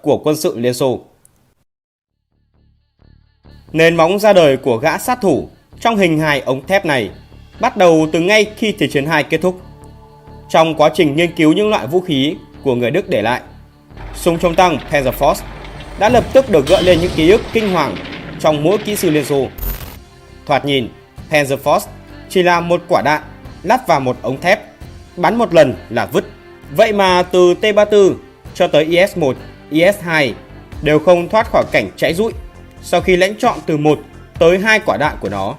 của quân sự Liên Xô. Nền móng ra đời của gã sát thủ trong hình hài ống thép này bắt đầu từ ngay khi Thế chiến II kết thúc. Trong quá trình nghiên cứu những loại vũ khí của người Đức để lại, súng chống tăng Panzerfaust đã lập tức được gợi lên những ký ức kinh hoàng trong mỗi kỹ sư Liên Xô. Thoạt nhìn, Panzerfaust chỉ là một quả đạn lắp vào một ống thép, bắn một lần là vứt. Vậy mà từ T-34 cho tới IS-1, IS-2 đều không thoát khỏi cảnh cháy rụi sau khi lãnh chọn từ 1 tới 2 quả đạn của nó.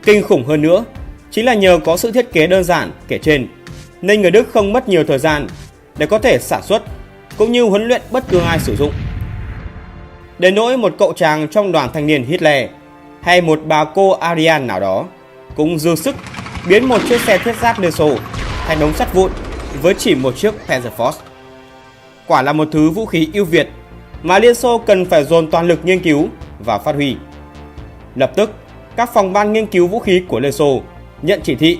Kinh khủng hơn nữa chính là nhờ có sự thiết kế đơn giản kể trên nên người Đức không mất nhiều thời gian để có thể sản xuất cũng như huấn luyện bất cứ ai sử dụng. Đến nỗi một cậu chàng trong đoàn thanh niên Hitler hay một bà cô Aryan nào đó cũng dư sức biến một chiếc xe thiết giáp Liên Xô thành đống sắt vụn với chỉ một chiếc Panzerfaust. Quả là một thứ vũ khí ưu việt mà Liên Xô cần phải dồn toàn lực nghiên cứu và phát huy. Lập tức, các phòng ban nghiên cứu vũ khí của Liên Xô nhận chỉ thị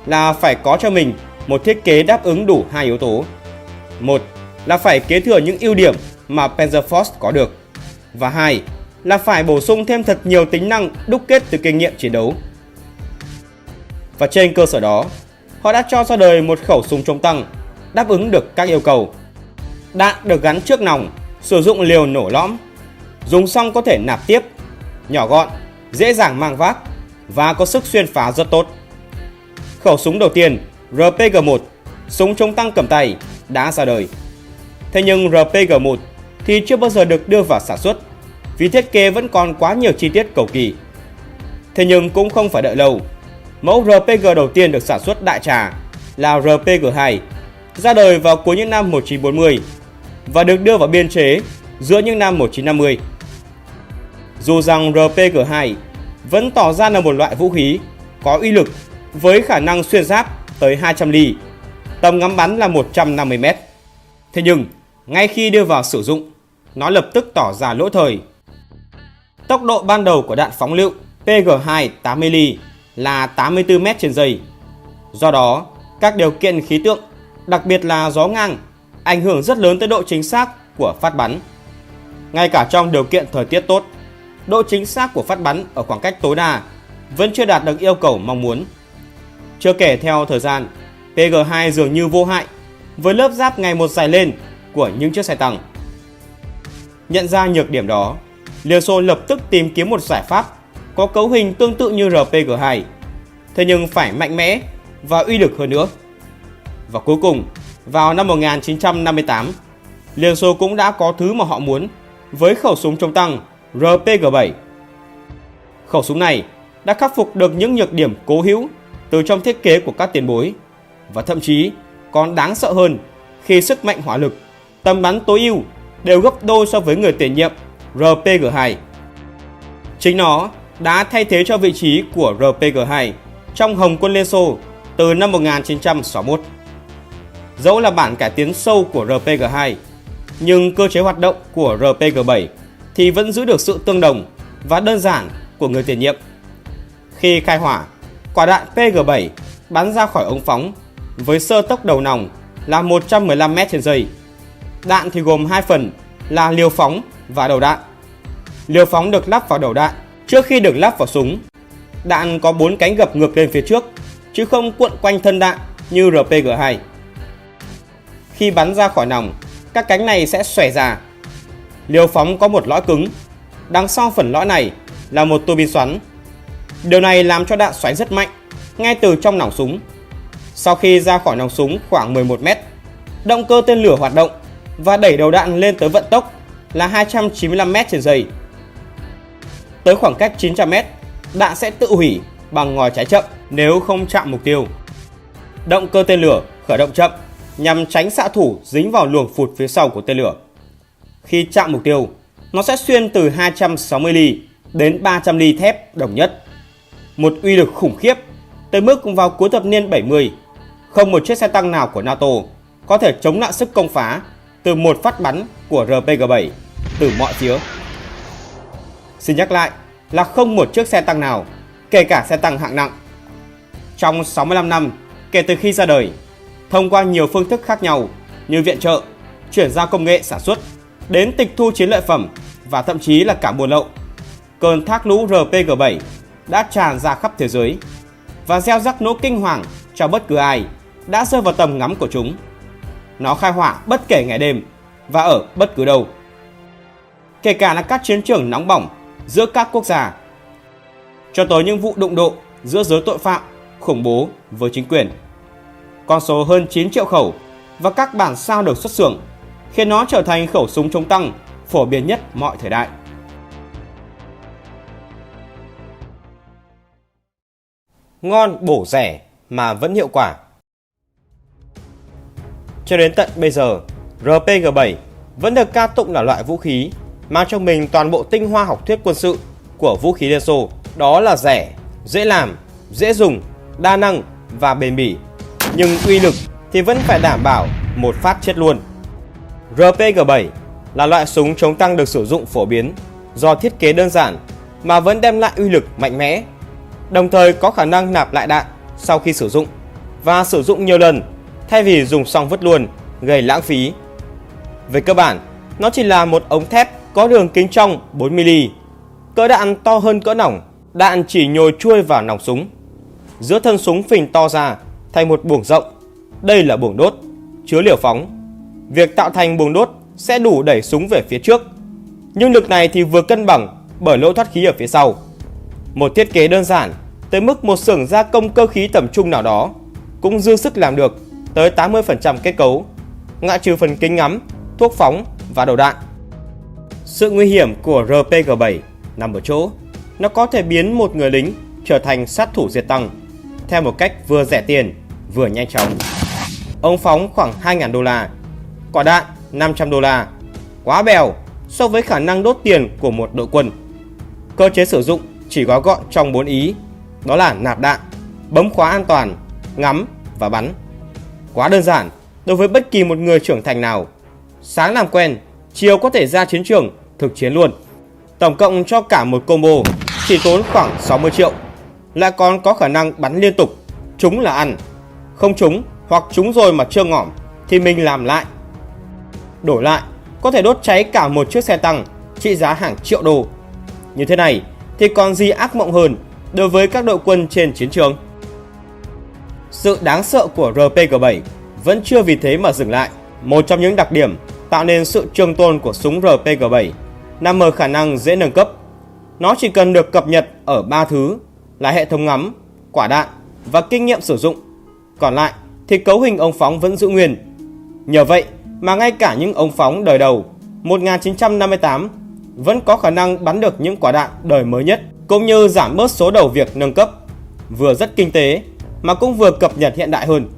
là phải có cho mình một thiết kế đáp ứng đủ hai yếu tố. Một là phải kế thừa những ưu điểm mà Panzerfaust có được, và hai là phải bổ sung thêm thật nhiều tính năng đúc kết từ kinh nghiệm chiến đấu. Và trên cơ sở đó, họ đã cho ra đời một khẩu súng chống tăng đáp ứng được các yêu cầu. Đạn được gắn trước nòng, sử dụng liều nổ lõm, dùng xong có thể nạp tiếp, nhỏ gọn, dễ dàng mang vác và có sức xuyên phá rất tốt. Khẩu súng đầu tiên, RPG-1, súng chống tăng cầm tay, đã ra đời. Thế nhưng RPG-1 thì chưa bao giờ được đưa vào sản xuất vì thiết kế vẫn còn quá nhiều chi tiết cầu kỳ. Thế nhưng cũng không phải đợi lâu. Mẫu RPG đầu tiên được sản xuất đại trà là RPG-2, ra đời vào cuối những năm 1940 và được đưa vào biên chế giữa những năm 1950. Dù rằng RPG-2 vẫn tỏ ra là một loại vũ khí có uy lực với khả năng xuyên giáp tới 200 ly, tầm ngắm bắn là 150 m. Thế nhưng, ngay khi đưa vào sử dụng, nó lập tức tỏ ra lỗi thời. Tốc độ ban đầu của đạn phóng lựu PG2 80 ly là 84 m/giây. Do đó, các điều kiện khí tượng, đặc biệt là gió ngang, ảnh hưởng rất lớn tới độ chính xác của phát bắn. Ngay cả trong điều kiện thời tiết tốt, độ chính xác của phát bắn ở khoảng cách tối đa vẫn chưa đạt được yêu cầu mong muốn. Chưa kể theo thời gian, PG2 dường như vô hại với lớp giáp ngày một dày lên của những chiếc xe tăng. Nhận ra nhược điểm đó, Liên Xô lập tức tìm kiếm một giải pháp có cấu hình tương tự như RPG-2, thế nhưng phải mạnh mẽ và uy lực hơn nữa. Và cuối cùng, vào năm 1958, Liên Xô cũng đã có thứ mà họ muốn với khẩu súng chống tăng RPG-7. Khẩu súng này đã khắc phục được những nhược điểm cố hữu từ trong thiết kế của các tiền bối, và thậm chí còn đáng sợ hơn khi sức mạnh hỏa lực, tầm bắn tối ưu đều gấp đôi so với người tiền nhiệm RPG-2. Chính nó đã thay thế cho vị trí của RPG-2 trong Hồng quân Liên Xô từ năm 1961. Dẫu là bản cải tiến sâu của RPG-2, nhưng cơ chế hoạt động của RPG-7 thì vẫn giữ được sự tương đồng và đơn giản của người tiền nhiệm. Khi khai hỏa, quả đạn PG-7 bắn ra khỏi ống phóng với sơ tốc đầu nòng là 115 m/giây. Đạn thì gồm hai phần là liều phóng và đầu đạn. Liều phóng được lắp vào đầu đạn trước khi được lắp vào súng. Đạn có 4 cánh gập ngược lên phía trước, chứ không cuộn quanh thân đạn như RPG-2. Khi bắn ra khỏi nòng, các cánh này sẽ xòe ra. Liều phóng có một lõi cứng, đằng sau phần lõi này là một tua bin xoắn. Điều này làm cho đạn xoáy rất mạnh ngay từ trong nòng súng. Sau khi ra khỏi nòng súng khoảng 11 m, động cơ tên lửa hoạt động và đẩy đầu đạn lên tới vận tốc là 295 m/giây. Tới khoảng cách 900 m, đạn sẽ tự hủy bằng ngòi cháy chậm nếu không chạm mục tiêu. Động cơ tên lửa khởi động chậm nhằm tránh xạ thủ dính vào luồng phụt phía sau của tên lửa. Khi chạm mục tiêu, nó sẽ xuyên từ 260 ly đến 300 ly thép đồng nhất. Một uy lực khủng khiếp tới mức vào cuối thập niên 70, không một chiếc xe tăng nào của NATO có thể chống lại sức công phá từ một phát bắn của RPG-7 từ mọi phía. Xin nhắc lại là không một chiếc xe tăng nào, kể cả xe tăng hạng nặng. Trong 65 năm kể từ khi ra đời, thông qua nhiều phương thức khác nhau như viện trợ, chuyển giao công nghệ sản xuất, đến tịch thu chiến lợi phẩm và thậm chí là cả buôn lậu. Cơn thác lũ RPG-7 đã tràn ra khắp thế giới và gieo rắc nỗi kinh hoàng cho bất cứ ai đã rơi vào tầm ngắm của chúng. Nó khai hỏa bất kể ngày đêm và ở bất cứ đâu, kể cả là các chiến trường nóng bỏng giữa các quốc gia, cho tới những vụ đụng độ giữa giới tội phạm khủng bố với chính quyền. Con số hơn 9 triệu khẩu và các bản sao được xuất xưởng khiến nó trở thành khẩu súng chống tăng phổ biến nhất mọi thời đại. Ngon bổ rẻ mà vẫn hiệu quả. Cho đến tận bây giờ, RPG-7 vẫn được ca tụng là loại vũ khí mang trong mình toàn bộ tinh hoa học thuyết quân sự của vũ khí Liên Xô. Đó là rẻ, dễ làm, dễ dùng, đa năng và bền bỉ. Nhưng uy lực thì vẫn phải đảm bảo một phát chết luôn. RPG-7 là loại súng chống tăng được sử dụng phổ biến do thiết kế đơn giản mà vẫn đem lại uy lực mạnh mẽ, đồng thời có khả năng nạp lại đạn sau khi sử dụng và sử dụng nhiều lần thay vì dùng xong vứt luôn, gây lãng phí. Về cơ bản, nó chỉ là một ống thép có đường kính trong 4mm, cỡ đạn to hơn cỡ nòng, đạn chỉ nhồi chuôi vào nòng súng. Giữa thân súng phình to ra thành một buồng rộng, đây là buồng đốt, chứa liều phóng. Việc tạo thành buồng đốt sẽ đủ đẩy súng về phía trước, nhưng lực này thì vừa cân bằng bởi lỗ thoát khí ở phía sau. Một thiết kế đơn giản tới mức một xưởng gia công cơ khí tầm trung nào đó cũng dư sức làm được tới 80% kết cấu, ngoại trừ phần kính ngắm, thuốc phóng và đầu đạn. Sự nguy hiểm của RPG-7 nằm ở chỗ nó có thể biến một người lính trở thành sát thủ diệt tăng theo một cách vừa rẻ tiền vừa nhanh chóng. Ống phóng khoảng 2.000 đô la, quả đạn 500 đô la, quá bèo so với khả năng đốt tiền của một đội quân. Cơ chế sử dụng chỉ gói gọn trong 4 ý, đó là nạp đạn, bấm khóa an toàn, ngắm và bắn. Quá đơn giản đối với bất kỳ một người trưởng thành nào. Sáng làm quen, chiều có thể ra chiến trường thực chiến luôn. Tổng cộng cho cả một combo chỉ tốn khoảng 60 triệu, lại còn có khả năng bắn liên tục. Trúng là ăn, không trúng hoặc trúng rồi mà chưa ngỏm thì mình làm lại. Đổi lại, có thể đốt cháy cả một chiếc xe tăng trị giá hàng triệu đô. Như thế này thì còn gì ác mộng hơn đối với các đội quân trên chiến trường. Sự đáng sợ của RPG-7 vẫn chưa vì thế mà dừng lại. Một trong những đặc điểm tạo nên sự trường tồn của súng RPG-7 nằm ở khả năng dễ nâng cấp. Nó chỉ cần được cập nhật ở 3 thứ là hệ thống ngắm, quả đạn và kinh nghiệm sử dụng. Còn lại thì cấu hình ống phóng vẫn giữ nguyên. Nhờ vậy mà ngay cả những ống phóng đời đầu 1958 vẫn có khả năng bắn được những quả đạn đời mới nhất, cũng như giảm bớt số đầu việc nâng cấp, vừa rất kinh tế mà cũng vừa cập nhật hiện đại hơn.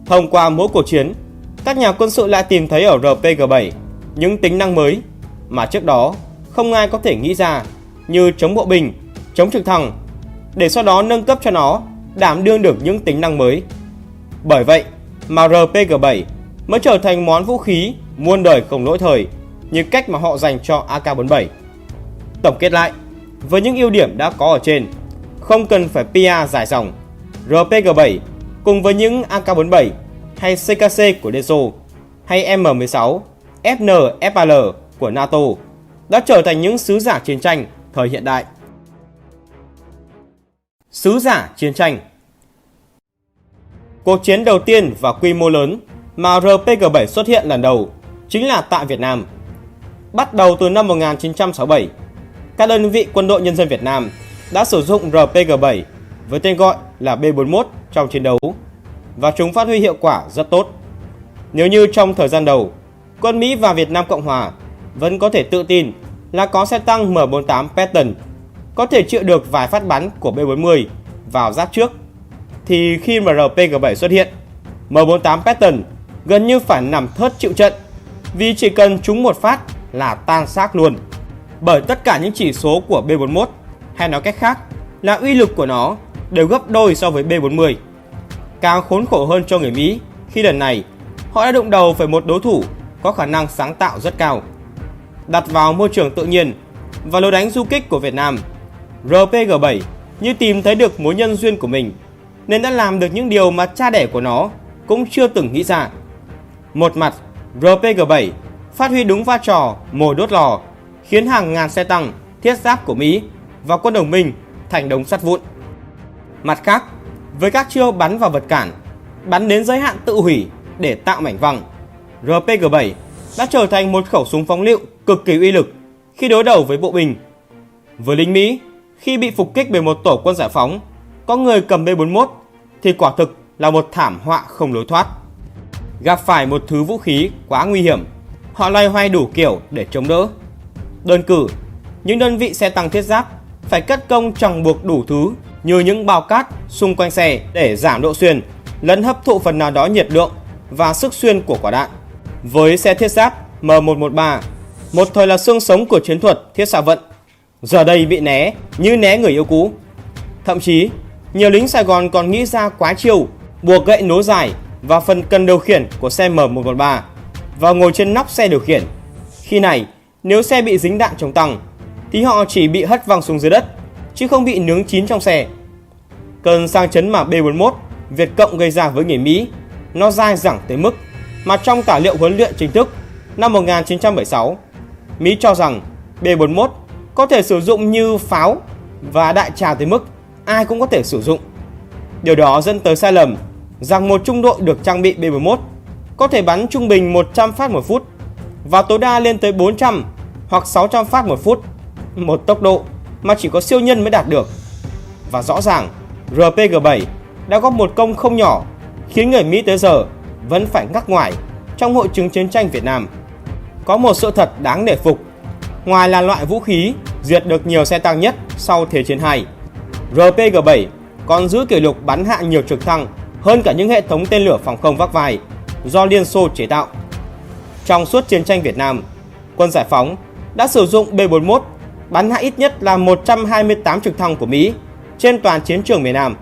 Thông qua mỗi cuộc chiến, các nhà quân sự lại tìm thấy ở RPG-7 những tính năng mới mà trước đó không ai có thể nghĩ ra, như chống bộ binh, chống trực thăng, để sau đó nâng cấp cho nó đảm đương được những tính năng mới. Bởi vậy mà RPG-7 mới trở thành món vũ khí muôn đời không lỗi thời như cách mà họ dành cho AK-47. Tổng kết lại, với những ưu điểm đã có ở trên, không cần phải PR dài dòng, RPG-7 cùng với những AK-47 hay CKC của Liên Xô hay M16, FN, FAL của NATO đã trở thành những sứ giả chiến tranh thời hiện đại. Sứ giả chiến tranh. Cuộc chiến đầu tiên và quy mô lớn mà RPG-7 xuất hiện lần đầu chính là tại Việt Nam. Bắt đầu từ năm 1967, các đơn vị quân đội nhân dân Việt Nam đã sử dụng RPG-7 với tên gọi là B-41 trong chiến đấu và chúng phát huy hiệu quả rất tốt. Nếu như trong thời gian đầu, quân Mỹ và Việt Nam Cộng Hòa vẫn có thể tự tin là có xe tăng M48 Patton có thể chịu được vài phát bắn của B-40 vào giáp trước, thì khi mà RPG-7 xuất hiện, M48 Patton gần như phải nằm thớt chịu trận vì chỉ cần trúng một phát là tan xác luôn. Bởi tất cả những chỉ số của B-41, hay nói cách khác là uy lực của nó, đều gấp đôi so với B-40. Càng khốn khổ hơn cho người Mỹ khi lần này họ đã đụng đầu với một đối thủ có khả năng sáng tạo rất cao. Đặt vào môi trường tự nhiên và lối đánh du kích của Việt Nam, RPG-7 như tìm thấy được mối nhân duyên của mình, nên đã làm được những điều mà cha đẻ của nó cũng chưa từng nghĩ ra. Một mặt RPG-7 phát huy đúng vai trò mồi đốt lò, khiến hàng ngàn xe tăng, thiết giáp của Mỹ và quân đồng minh thành đống sắt vụn. Mặt khác, với các chiêu bắn vào vật cản, bắn đến giới hạn tự hủy để tạo mảnh văng, RPG-7 đã trở thành một khẩu súng phóng lựu cực kỳ uy lực khi đối đầu với bộ binh. Với lính Mỹ, khi bị phục kích bởi một tổ quân giải phóng, có người cầm B-41 thì quả thực là một thảm họa không lối thoát. Gặp phải một thứ vũ khí quá nguy hiểm, họ loay hoay đủ kiểu để chống đỡ. Đơn cử, những đơn vị xe tăng thiết giáp phải cất công chằng buộc đủ thứ như những bao cát xung quanh xe để giảm độ xuyên, lẫn hấp thụ phần nào đó nhiệt lượng và sức xuyên của quả đạn. Với xe thiết giáp M113, một thời là xương sống của chiến thuật thiết xạ vận, giờ đây bị né như né người yêu cũ. Thậm chí, nhiều lính Sài Gòn còn nghĩ ra quái chiêu buộc gậy nối dài và phần cần điều khiển của xe M113 và ngồi trên nóc xe điều khiển. Khi này, nếu xe bị dính đạn chống tăng thì họ chỉ bị hất văng xuống dưới đất, chứ không bị nướng chín trong xe. Cơn sang chấn mà B-41 Việt Cộng gây ra với người Mỹ, nó dai dẳng tới mức mà trong tài liệu huấn luyện chính thức năm 1976, Mỹ cho rằng B-41 có thể sử dụng như pháo và đại trà tới mức ai cũng có thể sử dụng. Điều đó dẫn tới sai lầm rằng một trung đội được trang bị B-41 có thể bắn trung bình 100 phát một phút và tối đa lên tới 400 hoặc 600 phát một phút, một tốc độ mà chỉ có siêu nhân mới đạt được. Và rõ ràng, RPG-7 đã góp một công không nhỏ khiến người Mỹ tới giờ vẫn phải ngắc ngoải trong hội chứng chiến tranh Việt Nam. Có một sự thật đáng nể phục, ngoài là loại vũ khí diệt được nhiều xe tăng nhất sau Thế chiến II, RPG-7 còn giữ kỷ lục bắn hạ nhiều trực thăng hơn cả những hệ thống tên lửa phòng không vác vai do Liên Xô chế tạo. Trong suốt chiến tranh Việt Nam, quân giải phóng đã sử dụng B-41 bắn hạ ít nhất là 128 trực thăng của Mỹ trên toàn chiến trường miền Nam.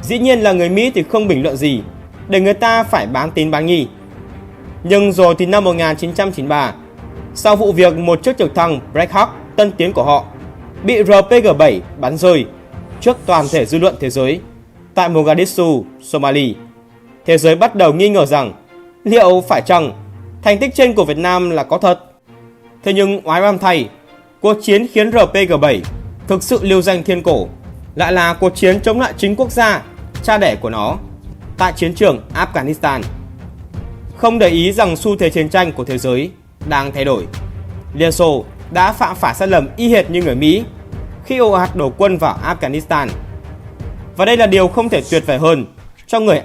Dĩ nhiên là người Mỹ thì không bình luận gì để người ta phải bán tín bán nghi. Nhưng rồi thì năm 1993, sau vụ việc một chiếc trực thăng Black Hawk tân tiến của họ bị RPG-7 bắn rơi trước toàn thể dư luận thế giới tại Mogadishu, Somalia, thế giới bắt đầu nghi ngờ rằng liệu phải chăng thành tích trên của Việt Nam là có thật. Thế nhưng oái oăm thay, cuộc chiến khiến RPG-7 thực sự lưu danh thiên cổ lại là cuộc chiến chống lại chính quốc gia cha đẻ của nó tại chiến trường Afghanistan. Không để ý rằng xu thế chiến tranh của thế giới đang thay đổi, Liên Xô đã phạm phải sai lầm y hệt như người Mỹ khi ồ ạt đổ quân vào Afghanistan. Và đây là điều không thể tuyệt vời hơn cho người